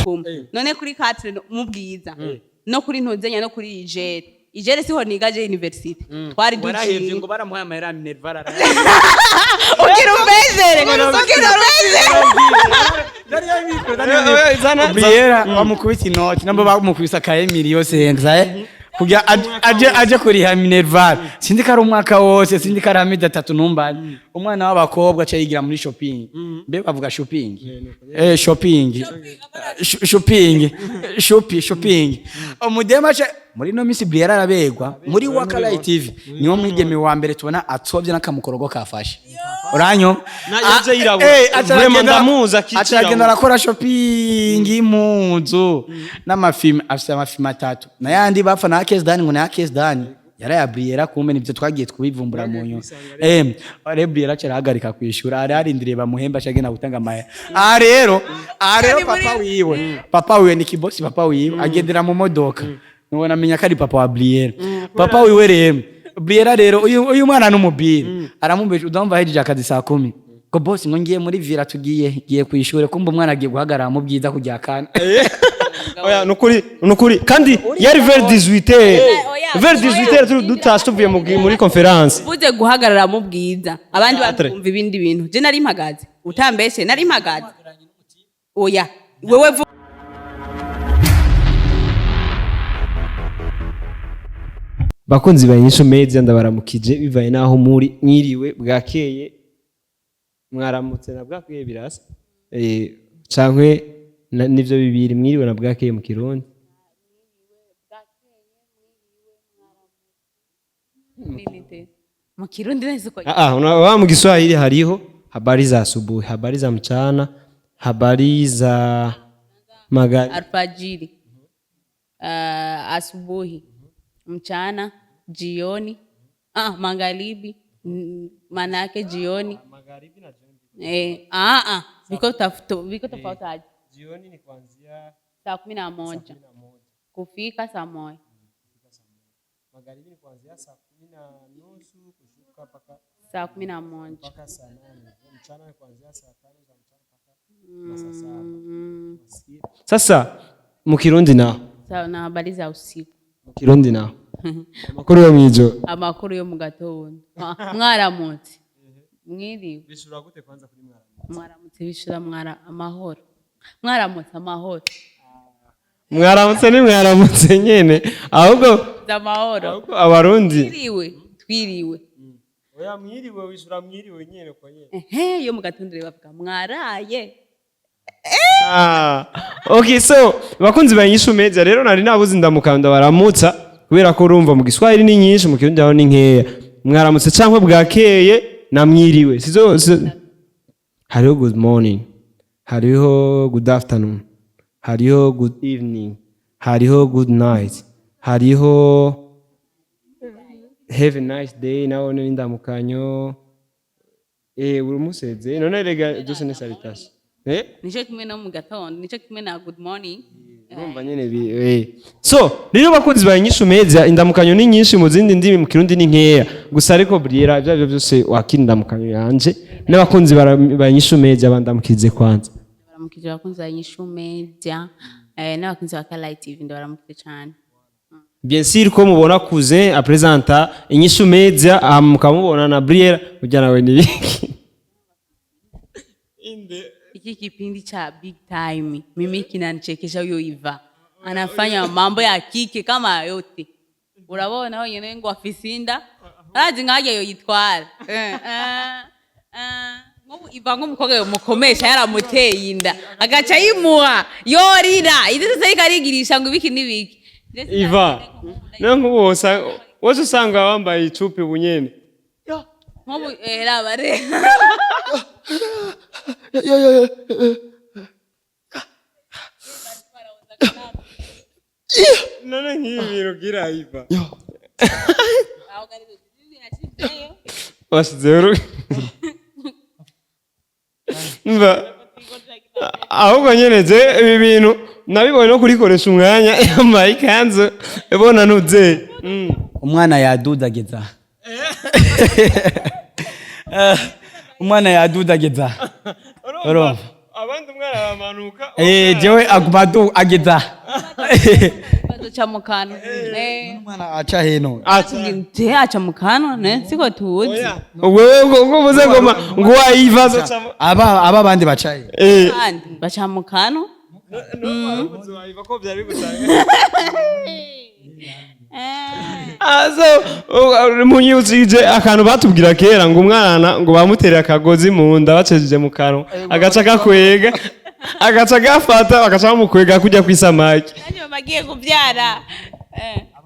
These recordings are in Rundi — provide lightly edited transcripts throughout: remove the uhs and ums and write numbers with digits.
kumwe none kuri 4 mu bwiza no kuri ntuzenya no kuri ijere siho nigaje university twari duciye ngo baramuhaye amahera Minerva ugira umbezere Briella bamukubita inoti nabo bamukubisa ka Emily yose yenza kugira aje kuriha Minerva sindi kari umwaka wose sindi kari amida 3 numbani umwana w'abakobwa aca yigira muri shopping mbe bavuga shopping shopping umudema aca muri no Miss Briella arabegwa muri Wakala TV niyo mwigeme wa mbere tubona atsovye nakamukorogo kafashe uranyo naje yirabura vraiment ndamuza kicira agenda arakora shopping impunzu n'amafilm afite amafilm 3 nayandi bapfa na Case Dani ngo na Case Dani yaraya Briella kumbe nivyo twagiye twivumbura mu nyo are Briella cyarahagarika kwishura ari arindiriye bamuhemba cyagena gutanga amaye rero papa wiwe ni kibosi papa wiwe agendera mu modoka nubona menya kari papa wa Briella papa wiwe rero Briella rero uyu mwana n'umubiri aramumbeje udamva hejeje akazi saa 10 ko boss ngo ngiye muri vira tugiye kwishure kumbe umwana agiye guhagarara mu byiza kujya kana oya nukuri kandi yari vers 18 dutastuvuye muri conference buze guhagarara mu bwiza abandi bakumva ibindi bintu je nari mpagaze utambeshe nari mpagaze oya wewe bakunzi ba Inyishu Media ndabaramukije bivaye naho muri mwiriwe bwakeye mwaramutse na bwakeye birasa cankwe nivyo bibiri mwiriwe na bwakeye mu Kirundi mu Kirundi neza ko wa mu Kiswahili hariho habari za asubuhi habari za mchana habari za magari alfajiri asubuhi mchana jioni magharibi maana yake jioni magharibi na jioni viko tofauti jioni ni kuanzia saa 11 kufika saa 1 magharibi ni kuanzia saa 10:30 kushuka paka saa 11 mpaka saa 8 mchana ni kuanzia saa 5 za mchana paka saa 7 sasa mu Kirundi naho na habari za usiku mu Kirundi naho amakuru yo mwijo amakuru yo mu gatondo mwaramutse mwiriwe bishura gute kwanza kuri mwaramutse bishura amahoro mwaramutse amahoro mwaramutse ni mwaramutse nyene ahubwo amahoro ahubwo abarundi twiriwe oya mwiriwe bishura mwiriwe nyene ko nyene yo mu gatondo bavuga mwaraye okay so bakunzi ba Inyishu Media rero nari nabuze ndamukanda baramutsa kubera ko urumva mu Giswahili ni nyinshi mu Kirundi aho ni nkeya mwaramutse cankwe bwakeye na mwiriwe sizo hariho good morning hariho good afternoon hariho good evening hariho good night hariho have a nice day naho ni ndamukanyo urumuseze none rega byose ni salutation nico kimwe no mu gatondo nico kimwe na good morning urumva nyene so rero bakunzi ba Inyishu Media indamukanyo ni nyinshi mu zindi ndimi mu Kirundi ni nkeya gusa ariko Briella byo byose wakindamukanyo yanje n'abakunzi ba Inyishu Media bandamukize kwanza baramukije abakunzi ba Inyishu Media n'abakunzi ba Wakala TV ndabaramukije cyane bien sûr ko mubona cousin a présenter Inyishu Media mukamubona na Briella ujya nawe ni Iki kipindi cha big time mimi kinanichekesha huyo Yvan anafanya mambo ya kike kama yote urabona wewe nyene ngo afisinda arazi ngaje yo yitwara ngo Yvan ngo mukobwa yo mukomesha yaramuteye inda agaca yimuha yorira izi se ikarigirisha ngo ibiki nibiki Yvan nango wose usanga wambaye icupi bunyene nkobu labare none nk'ibintu gira Yvan wasizero mba ahubwo nyene je ibi bintu nabibonye no kurikoresha umwanya yambaye ikanzu ebona nuze umwana yadudageza umwana yadudageza abandi umwana bamanuka jewe aguma ageza baduca mu kanwa umwana aca heno te aca mu kanwa ne siko tuzi wewe ngo muze ngo wayivazo aba bandi bacaye kandi baca mu kanwa wayiva ko byari gutanga azo munyuzije akantu batubwira kera ngo umwana ngo bamutere akagozi mu nda bacejeje mu kanwa agaca gakwega agaca gafata bagaca bamukwega kujya kwisamaki nanyo bagiye kubyara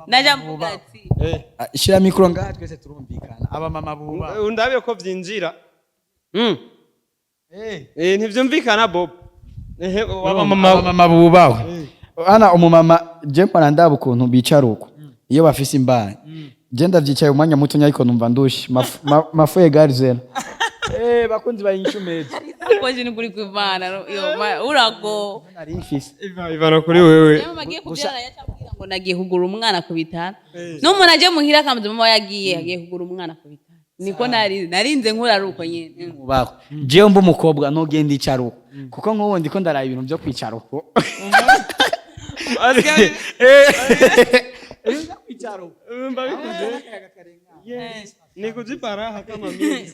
naja mugati shira mikro ngaha twese turumvikana aba mama buba undabe ko vyinjira ntivyumvikana Bob aba mama buba ana umumama je mpora ndaba ukuntu bicara uko iyo bafise imbanyi je ndavyicaye umwanya muto ariko numva ndushi mafu egarizera bakunzi bayinyishumeze koje ni kuri kwivana yo urago nari mfise ivana kuri wewe bagiye kubyara yacabwira ngo nagiye kugura umwana ku bitaro n'umuntu aje muhira akamuze mama yagiye kugura umwana ku bitaro niko narinze nkuraruko nyene mubaho je mba umukobwa nogenda icaruko kuko nk'ubu ndiko ndaraba ibintu byo kwicaruko ni kujiparaha kama mimi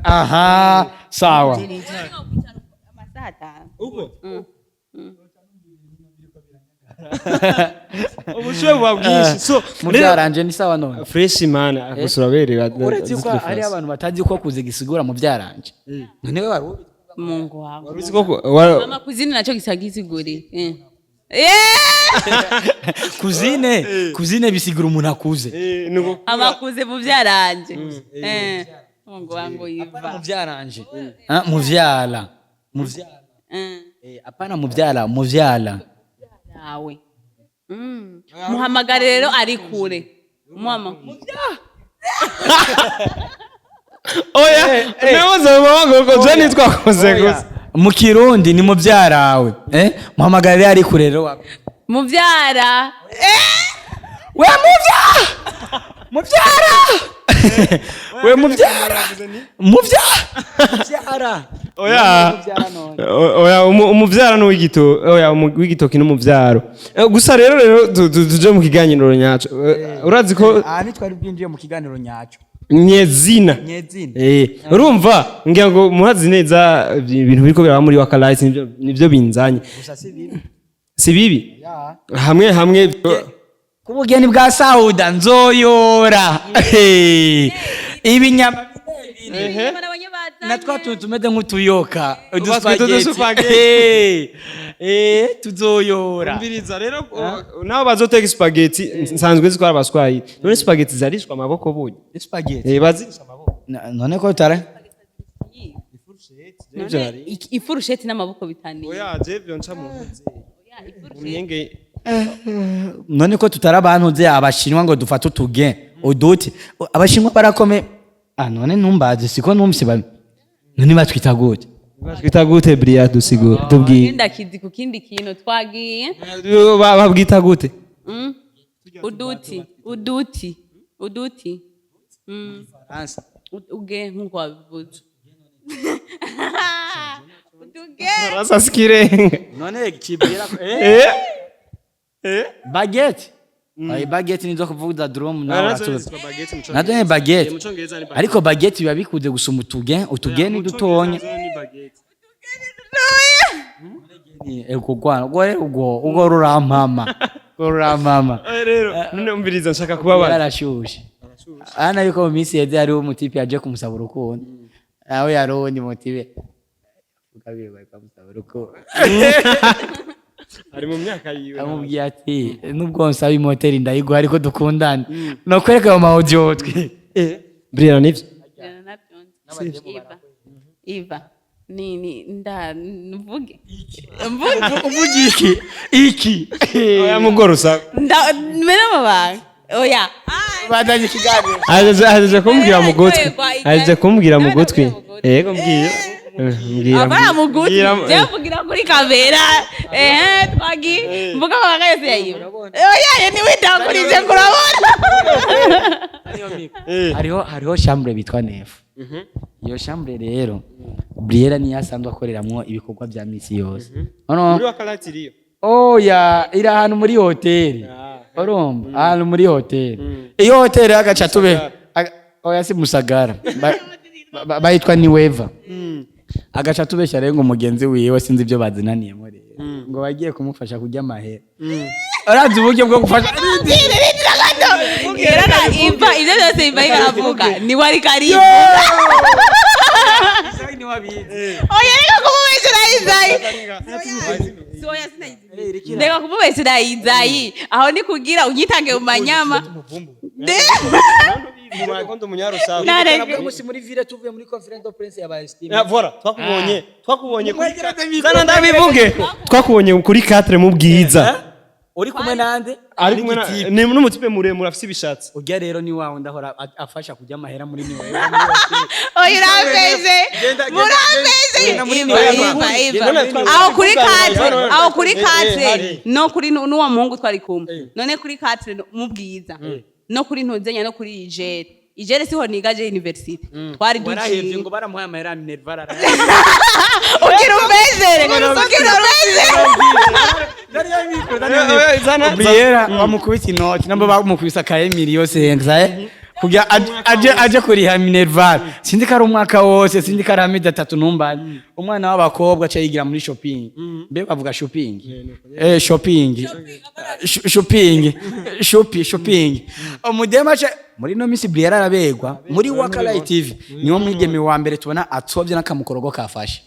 aha sawa uko ubushobe bwabwishi so mubyaranje ni sawa none fresh man akosura berera uretse ko ari abantu batazi ko kuze gisigura mu byaranje none we wari Mungu wangu uzi ko mama kuzini nacho gisigure kuzine bisigura umuntu akuze amakuze mu byaranje Mungu wangu Yvan muvyara apana muvyara yawe muhamagare rero ari kure mama oya newoza mama ngo je nitwakoze gusa mu kirundi ni muvyarawe muhamagare rero ari kure rero muvyara we muvyara we muvyara oya umuvyara no w'igitoki n'umuvyaro gusa rero tuje mu kiganiro nyaco urazi ko nitwari bwinjiye mu kiganiro nyaco nyezina urumva ngira ngo muhazi neza ibintu biriko biraba muri Wakalites nivyo binzanye si bibi hamwe kubugeni bwa SAUDA nzoyora ibinyama natwa tumeze nk'utuyoka tuzoyora mbiriza rero naho bazoteka spaghetti nsanzwe zikora abaswayi none spaghetti zarishwa amaboko bunye spaghetti bazirisha amaboko none ko tare ifurusheti n'amaboko bitaniye oya je byo nca mu nyenge none ko tutara abantu abashinwa ngo dufate utuge uduti abashinwa barakome none ntumbaze siko numvise none batwita gute Bria dusigura tubwiye ndakizi ku kindi kintu twagiye babwita gute uduti uge nkuko wabivuze rasa skirenga none kibira baguette baguette nizo kuvuza drum nazo ni baguette ariko baguette biba bikuze gusuma utuge ni dutonye ugo rurampama rero none umbiriza nshaka kubabaza yarashushe ana yuko mu minsi yeze ari umutipe yaje kumusaba urukundo aho yaronye motive ukabire bari kumusaba urukundo ari mu myaka yiwe amubwiye ati nubwo nsaba imoteri ndayiguha ariko dukundane no kwereka mu audio twe Bria nivyo Yvan ni mvuge iki oya mugorosa mera mabanga oya badanye kiganiro aje kumbwira mu gutwi yego mbwiye abana mu gutwi yavugira kuri kamera twagi mvuga mabanga yose yayiba oya ni witangurije kurabona hariho chambre bitwa nefu iyo chambre rero Briella niyo asanzwe akoreramwo ibikorwa vya misi yose muri wakalatiriyo oya iri ahantu muri hoteli urumva ahantu muri hoteli iyo hoteli agaca tube oya si Musagara bayitwa Niweva agaca tubeshya rero ngo mugenzi wiwe sinzi ibyo bazinaniyemo rero ngo bagiye kumufasha kurya amahera arazi uburyo bwo gufasha Era na Iva ibyo byose Iva baravuga ni wari karibu ni wabizi oya reka kumubeshya Izayi soya sinayizi ndeka kumubeshya Izayi aho ni kugira unyitange mu manyama Kondo munyarusaku musi muri ville tuvuye muri conference de presse ya ba Estime voilà twakubonye zana ndabivuge twakubonye kuri 4 mu bwiza uri kumwe nande ari kumwe ni n'umutipe muremure afite ibishatsi urya rero ni wawe ndahora afasha kujya amahera muri niwe oya urambeze murambeze aho kuri 4 no kuri n'uwo muhungu twari kumwe none kuri 4 mu bwiza no kuri ntuzenya no kuri Ijere siho nigaje university twari duciye ngo baramuhaye amahera Minerva ukira ubezere Briella bamukubita inoti nabo bamukubisa ka Emilio yose nzaye kugira aje kuriha Minerva sindi kari umwaka wose sindi kari amezi 3 numbanye umwana w'abakobwa aca yigira muri shopping mbe bavuga shopping shopping umudema aca muri no misi Briella arabegwa muri Wakala TV niwo mwigeme wa mbere tubona atsovye nakamukorogo kafashe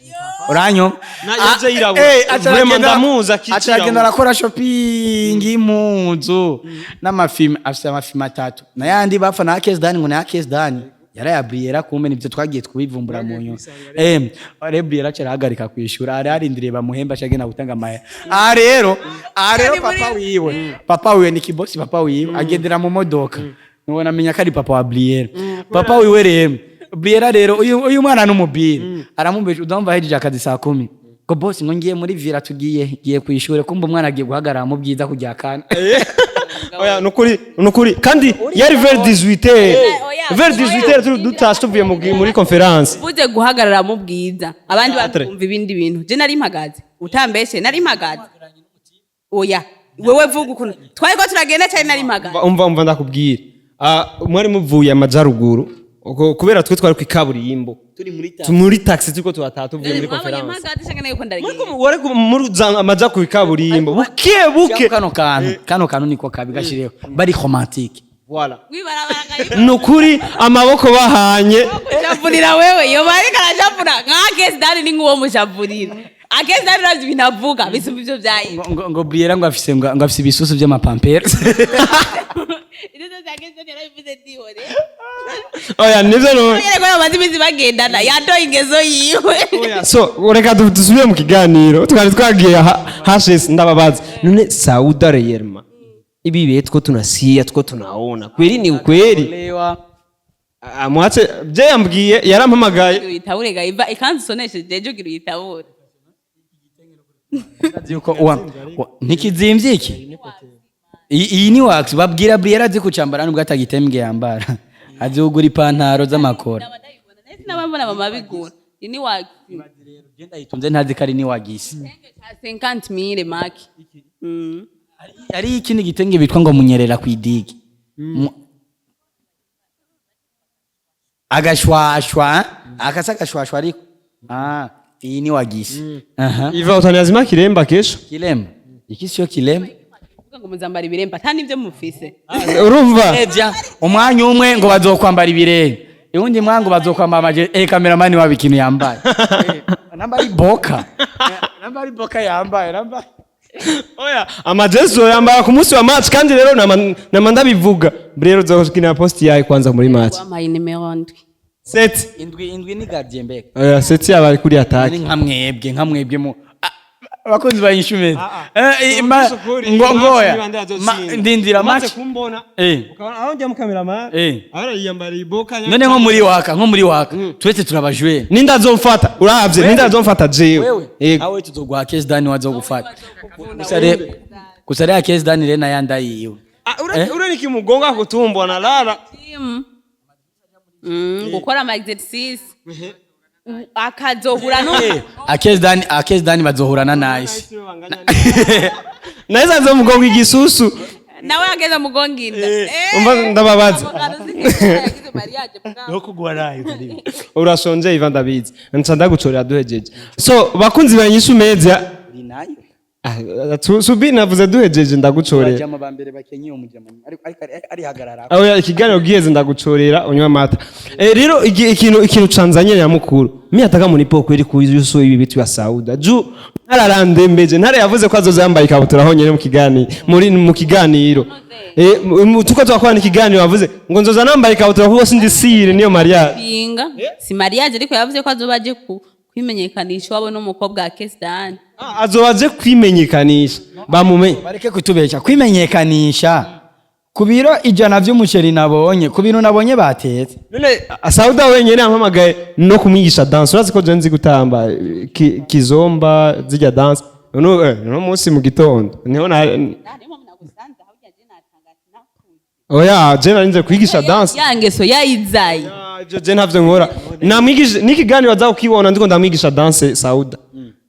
uranyo naje irabo vraiment ndamuza kicira agenda arakora shopping impunzu n'amafilm afite amafilm 3 nayandi bapfa na case dani ngo na case dani yaraya Briella kumbe nivyo twagiye twivumbura mu nyo are Briella cyarahagarika kwishura ari arindiriye bamuhemba cyagena gutanga amaye rero papa wiwe ni kibosi papa wiwe agendera mu modoka nubona menya kari papa wa Briella papa wiwe rero Briella rero uyu mwana n'umubiri aramumbeje udamva hejeje akazi saa 10 ko boss ngo ngiye muri villa tugiye kwishura kumbe umwana agiye guhagarara mu bwiza kujya kana oya nukuri kandi yari vers 18h turi dutastuvuye muri conference buze guhagarara mu bwiza abandi batumva ibindi bintu je nari mpagaze utambeshe nari mpagaze oya wewe vuga ukuntu twari ko turagenda cyane nari mpagaze umva ndakubwira mwari muvuye amajaruguru kubera twe twari kwikaburimbo muri taxi tuko tuvuye muri conference wari muruza amaja ku ikaburimbo buke kano kantu niko kabigashiriyeho bari romantique voilà nukuri amaboko bahanye javurira wewe yo bari karajavura nk'akesi dani ni nk'uwo mujavurira akesi dani ravyo binavuga bisumba ivyo vyayi ngo Briella ngo afise ibisusu by'amapampers oya nivyo no yego amazi bizi bagendana yato ingezo yiwe oya so reka dusubire mu kiganiro twari twagiye hashes ndababaza none SAUDA reyerma ibi betwo tunasiya two tunaona kweli ni ukweli amwache je yambwiye yarampamagaye itabure gaiva ikanzu soneshe jeje gira itabure yuko nikizimvye iki iyi ni wax babwira Briella azi kucambara nubwo atagitembwe yambara azugura ipantaro z'amakora n'abambona mama bigura ini wax genda yitunze ntazi kari ni wagisi 50000 maki ari ikindi gitenge bitwa ngo munyerera kwidigi agashwashwa akasagashwashwa ariko iyi ni wagisi Iva utanazima kiremba kesho kiremba iki sio kiremba ngo muzambara ibiremba tani ivyo mufise urumva umwanya umwe ngo bazokwambara ibirenge uwundi mwango bazokwambara amaje cameraman wa bikinu yambaye namba ari boka yambaye namba oya amajezo yambaye ku munsi wa match kandi rero namanda bivuga Briella uzokina post yawe kwanza muri match amaye nimero ndwi set indwi ni gardien mbeka oya set yabari kuri attack nkamwebwe mu abakunzi bayishumeze ngoya ndindira match kumbona ukabona aho njya mu cameraman ara yiyambara iboka none nko muri waka twese turabajwe ninda zomfata uravye ninda zomfata jewe awe tuzoguha case dani wazogufata kusare case dani rena yanda yiwe ure nikimugonga kutumbona lala gukora ama exercice akazohura akezdani bazohurana nice nahise nzo mugongo igisusu nawe ageze mugongo inda umva ndababaza no kugwarayo urashonje Yvan ndabizi nca ndagucorera duhejeje so bakunzi banyishu media subi navuze duhejeje ndagucorera jama bambere bakenye umujama ari hagarara aho ikiganiro giheze ndagucorera unywa amata rero ikintu canzanye ya mukuru mi ataka muri poko iri kuyuso ibi bitu ya SAUDA ju ntararandembeje ntare yavuze ko azozambaye ikabutura honyene mu kiganiro tuko twakwana ikiganiro yavuze ngo nzoza nambaye ikabutura kuko sindi sire niyo mariage binga si mariage ariko yavuze ko azobaje kwimenyekanisha wabo n'umukobwa wa Kesdan azobaje kwimenyekanisha bamumenye bareke kutubesha kwimenyekanisha ku biro 100 vy'umuceri nabonye ku bintu nabonye batetse none SAUDA wenyene yampamagaye no kumwigisha dance urazi ko je nzi gutamba kizomba zijya dance no munsi mu gitondo niho oya je narinze kwigisha dance yangeso yayizayi je ntavyo nkora namwigisha n'ikiganiro baza ukibona ndiko ndamwigisha dance SAUDA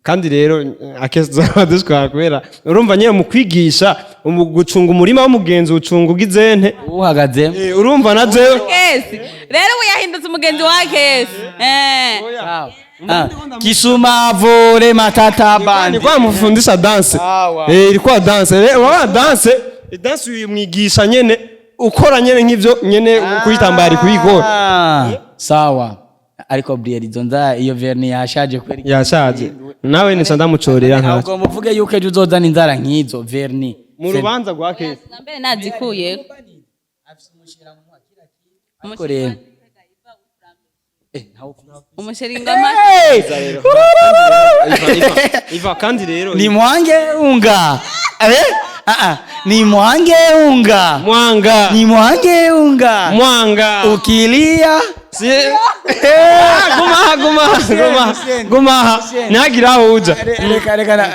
kandi rero akeza dushaka kubera urumva nyine mu kwigisha gucunga umurima w'umugenzi ucunga ugizente uhagaze urumva na jewe kesi rero uyahindutse umugenzi wa kesi Kisuma vore matata bandi kwa mufundisha dance ilikuwa dance rero dance uyimwigisha nyene ukora nyene nk'ivyo nyene kuyitambara kubikora sawa ariko BRIELLA izonza iyo verni yashaje kweri yashaje nawe ni sanda mucorera nka ahubwo muvuge yuko ejo uzozana inzara nkizo verni mu rubanza rwa kesi mbere nazikuye korera umusheringama Iva kandi rero ni mwange unga ni mwange unga mwanga ni mwange unga mwanga ukilia guma ntagira aho uja reka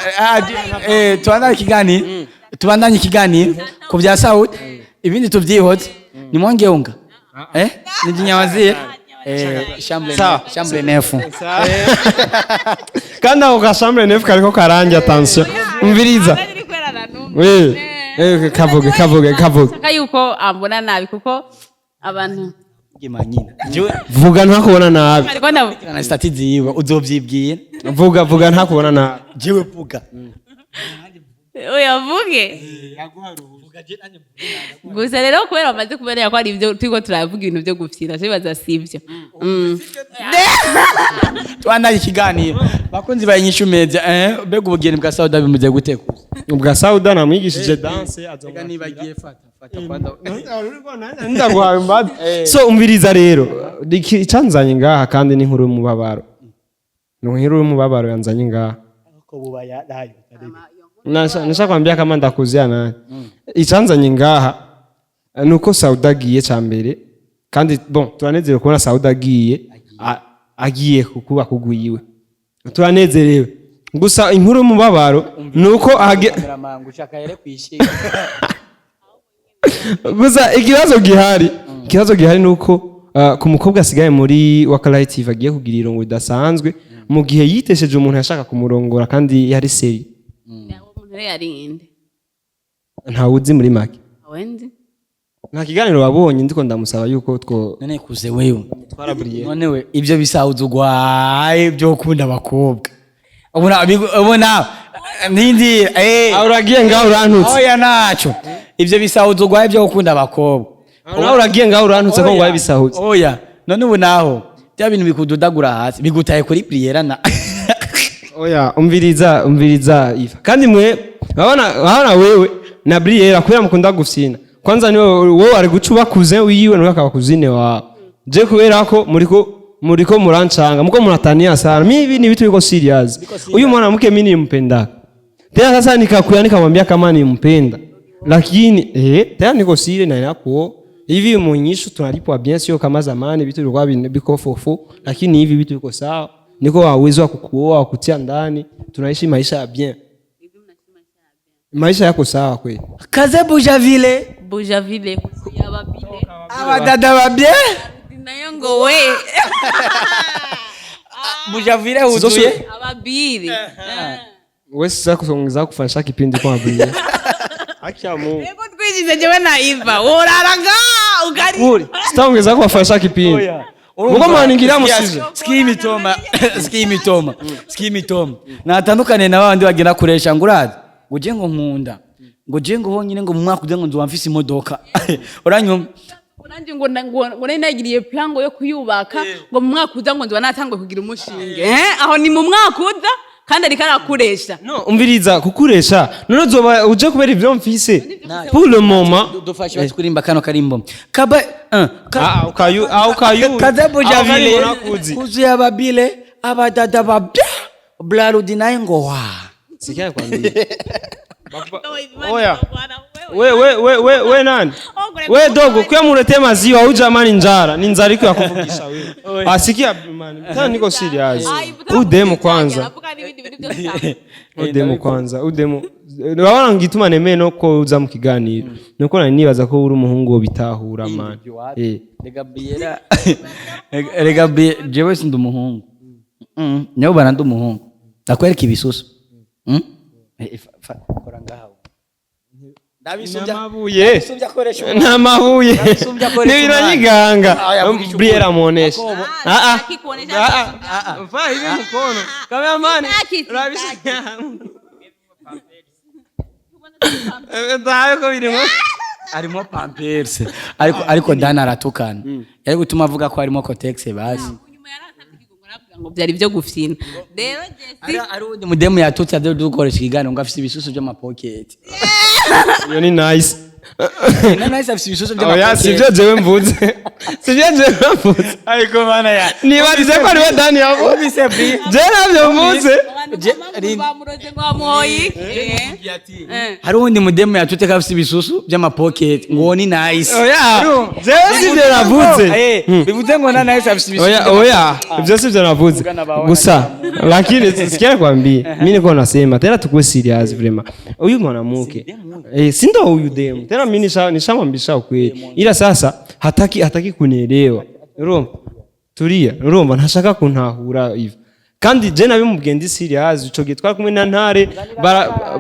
tubandanye ikiganiro ku bya SAUDA ibindi tuvyihoze ni mwange unga ni jinyawazira chambre nefu kandi ako ka chambre nefu kariko karanje attention umviriza kavuge saka yuko ambona nabi kuko abantu vuga ntakubona nabi na stati ziwe uzovyibwira vuga ntakubona nabi jewe vuga uyavuge gusa rero kubera bamaze kubera ko ari ibyo turiko turavuga ibintu byo gufyira bibaza sivyo twandanye ikiganiro bakunzi bayinyishu media bega ubugeni bwa SAUDA bimuze guteka ubwa SAUDA namwigishije dance azonga nibagiye fata kwanda ndaguhaye mbadi so umviriza rero icanzanye ngaha kandi ni nkuru y'umubabaro nkuru y'umubabaro yanzanye ngaha ko bubaya dayo nashaka kwambia kama ndakuzia nani icanzanye ngaha nuko SAUDA agiye cyambere kandi bon turanezere kubona SAUDA agiye kuba kuguyiwe turanezerewe gusa inkuru y'umubabaro nuko gusa ikibazo gihari nuko ku mukobwa asigaye muri Wakalive agiye kugira irongo ridasanzwe mu gihe yitesheje umuntu yashaka kumurongora kandi yari seri ntawe uzi muri make nta kiganiro wabonye ndiko ndamusaba yuko none kuze wewe twara BRIELLA none we ibyo bisauza ugwaye byo kunda abakobwa ubona nindi uragiye ngaho urantutse oya naco ibyo bisauza ugwaye byo kunda abakobwa uragiye ngaho urantutse ko ngwaye bisahutse oya none ubu naho bya bintu bikududagura hasi bigutaye kuri BRIELLA na oya umviriza Yvan kandi mwe babona wewe na BRIELLA kubera mukunda gufyina kwanza niwe wowe ari gucuba kuze wiwe nuko akaba kuzine wa je kubera ko muriko murancanga muko munatania sana mimi ni vitu viko serious huyu mwanamke mimi nimpenda tena sasa nikamwambia kama nimpenda lakini tena niko serious na yako hivi muonyesho tunalipwa bien sio kama zamani vitu vilikuwa biko fofo lakini hivi vitu viko sawa niko uwezo wa kukuoa kutia ndani tunaishi maisha ya bien maisha yako sawa kweli kaze bujavile yababile abadada babye nayo ngo we Mujavile huzuye. Ababiri. Wewe sasa kusongeza kufanya kipindi kwa Briella. Acha Mungu. Ego twijize jewe na Iva. Uraraga ugari. Kuri. Sitaongeza kufanya kipindi. Mugo maningira musizo. Skimi toma. Natandukane na bandi bagenda kuresha ngurazi. Ngoje ngo nkunda. Ngoje ngo honyine ngo mu mwaka udengo nzo wamfise imodoka. Uranyuma. Uranje ngo nagiriye plango yo kuyubaka ngo mu mwaka uza ngo nzo natangwe kugira umushinge. Aho ni mu mwaka uza kandi ari karakuresha. No, umviriza kukuresha. None zoba uje kubera ivyo mfise. Pour le moment, dufashe kurimba kano karimbo. Kaba ukayu. Kadabo javile. Kuzu ya babile abadada babya. Blarudi naye ngo wa. Sikia kwambia. Oya. We nani? We dogo kwa murete maziwa au jamani njara. Ni njara iko ya kuvugisha wewe. Asikia man. Tena niko serious. Udemo kwanza. Udemo. Urabona ngituma nemeno ko uza mu kiganiro. Nuko nani nibaza ko uri umuhungu bitahura man. Rega Briella jewe sindu umuhungu. Nyo bana ndu umuhungu. Takwereka ibisusu. Kora ngaho. Namabuye. Nibiranyiganga. Briella muonesha. Mfa hivi mkono. Cameraman. Urabisha. Ndayo ko birimo. Arimo pampers. Ariko dana aratukana. Yari gutuma avuga ko arimo Cotex basi. Ngo byari byo gufina. Rero Jesse ari undi mudemu yatutse ade dukoresha igano ngo afite ibisusu byo mapocket. Yo ni nice. Nice afite ibisusu byo mapocket. Oya sivyo jewe mvuze. Ariko bana ya. Nibarize ko ariwe Dani yabo. Bise Bri. Je navyo mvuze. bamuroze ngo amoyi. Hari undi mudemu yatutse ko afite ibisusu byo mapocket ngo ni nice. Oya. Jewe sivyo navuze. Bivuze ngo na nice afite ibisusu. Oya. Ivyo sivyo navuze. Gusa lakini sikia kwambia. Mimi niko nasema tena tukue serious vraiment. Huyu mwanamke. Si ndo huyu demu. Tena mimi nishamwambisha ukweli. Ila sasa hataki kunielewa. Urumva? Tulia. Urumva ntashaka kuntahura hivyo. Kandi je nabimubwiye ndi serious ico gihe twari kumwe na Ntare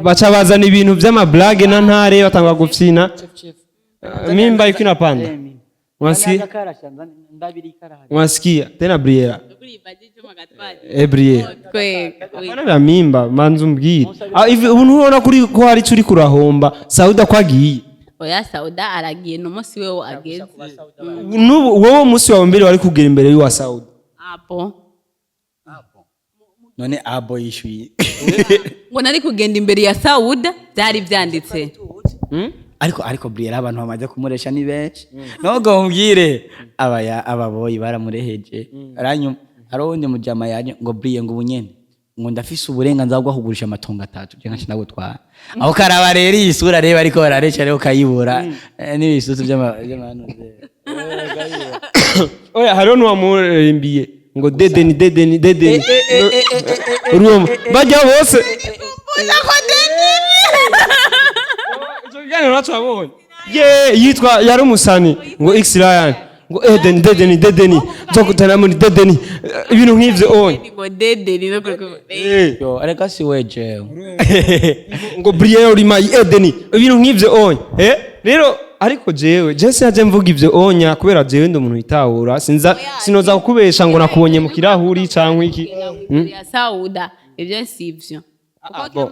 baca bazana ibintu by'ama blague na Ntare batanga gufyina. Mimba iko inapanda. Wasikia tena Briella. Briella. Bana vya mimba manzu mbwira. Hivi unuona kuri ko hari curi kurahomba SAUDA kwagiye. Oya SAUDA aragiye no musi wewe ageze. Nubu wowe musi wawe mbere wari kugera imbere y'uwa SAUDA. Apo. None abo yishuye. Ngo nari kugenda imbere ya SAUDA byari byanditse. Ariko Briella abantu bamaze kumuresha ni benshi. Nogo mbwire ababoyi baramureheje. Aranyuma hari undi mujama yaje ngo Briella ngo ubunyene ngo ndafise uburenganzira bwo kugurisha amatongo 3 je nkashina gutwara. Aho karaba rero isura reba ariko bararesha rero kayibura n'ibisusu by'amanuze. Oya hariho n'uwamurimbiye ngo dedeni. Urumva bajya bose. Gani unatwabonye? Yitwa yari umusani ngo X Lion ngo dedeni zo kutana muri dedeni ibintu nk'ivyo onye ngo dedeni no kuko yo areka si weje ngo Briella uri mai dedeni ibintu nk'ivyo onye rero ariko jewe naje mvuga ivyo onya kubera jewe ndo umuntu itahura sinoza kukubesha ngo nakubonye mu kirahuri cankwe iki ya SAUDA ivyo sivyo kuko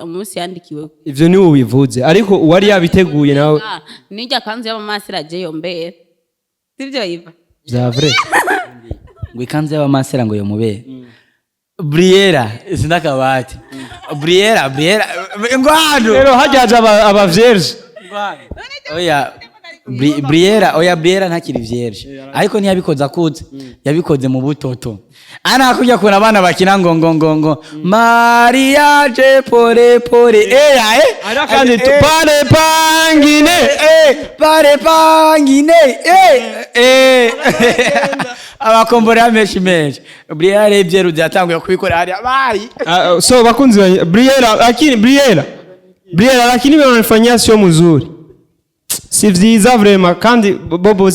umunsi yandikiwe ivyo ni ubivuze ariko uwari yabiteguye nawe nijya kanzu y'abamasira je yombere sivyo Iva bya vrai ngo ikanzu y'abamasira ngo yomubere Briella sindakabati Briella ngo hano rero hajaje aba vierge Briella ntakiri vierge ariko ntiyabikoza kuze yabikoze mu butoto ana kujya kuna abana bakina ngo mariage pore ara kandi pare pangine abakombora menshi Briella rebye ruzatanguye kubikora hari abari so bakunzi Briella lakini wanafanyia sio mzuri si vyiza vraiment kandi bobo